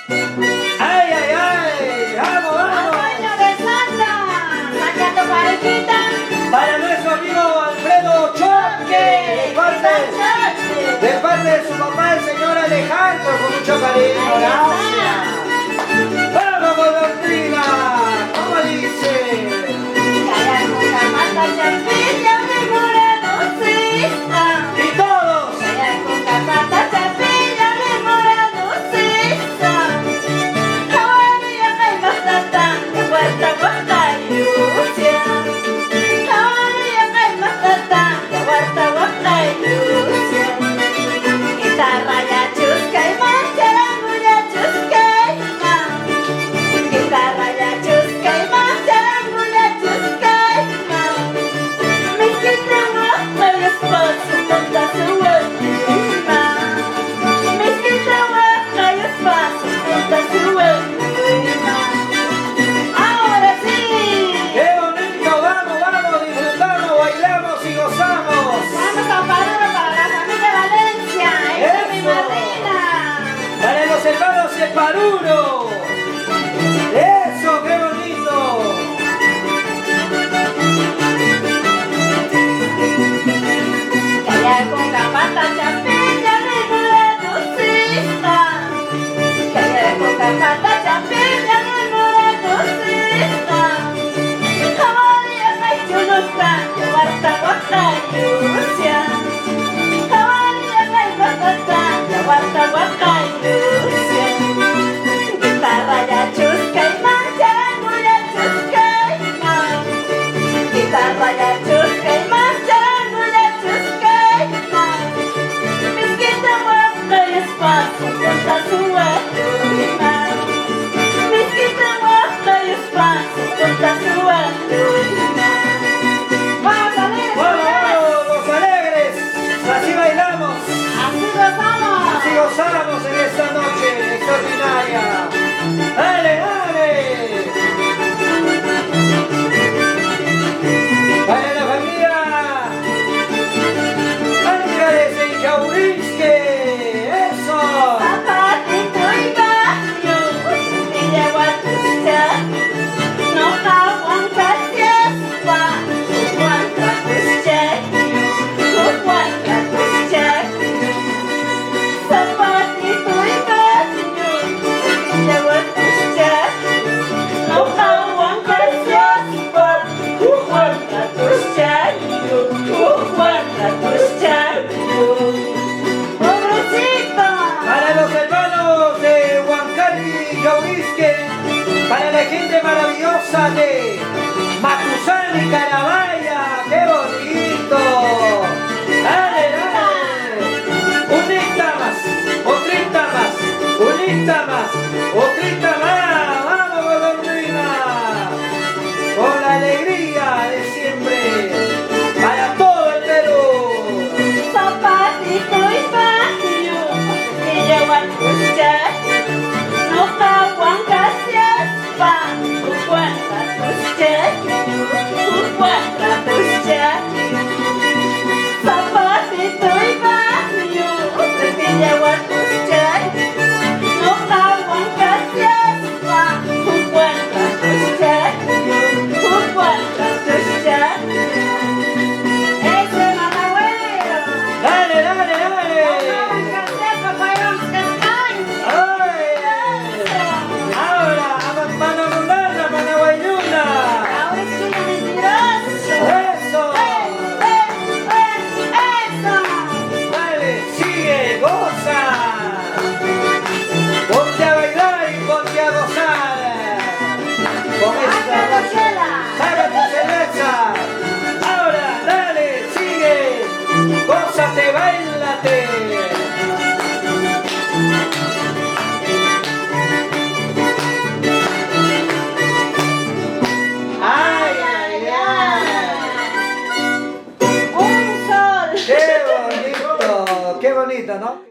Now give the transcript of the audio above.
¡Ay, ay, ay! ¡Vamos, vamos! ¡Año de Santa! ¡Saca tu parejita! Para nuestro amigo Alfredo Choque, de parte de su papá, el señor Alejandro, con mucho cariño. Gracias. ¡Vamos, golondrina! ¿Cómo dice? Calla con la mata chapilla, mi morenocita. ¡Y todos! Calla con la mata chapilla, mi morenocita. Caballo que más tata, que puerta guarda ilusión. Caballo que más tata, que puerta guarda ilusión. Guitarra ya chusca y mancharango ya chusca y man. Guitarra ya chusca y mancharango ya chusca y man. Mis guitarras para el espacio contra su última. Mis guitarras para el espacio contra su última. Ahora sí. ¡Qué bonito! ¡Vamos, vamos! Disfrutamos, bailamos y gozamos. Vamos a Paruro para la familia Valencia. Esta es mi Eso. madrina. Para los hermanos de Paruro. ¡Eso, qué bonito! Calla con la pata chapilla, mi morenocita. Calla con la pata chapilla, mi morenocita. Caballo que chunuta, que guarda guarda ilusión. Caballo que guarda, que guarda guarda ilusión. Guitarra ya chusca y mancharango ya chusca y man. Guitarra ya chusca y mancharango ya chusca y man. Mis guitarras y espacio contra su última. Mis guitarras y espacio contra su última. ¡Vamos, alegres! ¡Vamos, vamos, los alegres! ¡Así bailamos! ¡Así gozamos! ¡Así gozamos en esta noche extraordinaria! ¡Dale, dale! ¡Para la familia Ángeles de Yaurisque! ¡Eso! Zapatito y baño, y llevo a tus no aguanta fiesta, aguanta tus aguanta tus zapatito y baño, y llevo a tus no aguanta fiesta, aguanta tus pobrecita. Para los hermanos de Huancarri y Yaurisque, para la gente maravillosa de Macusán y Carabay,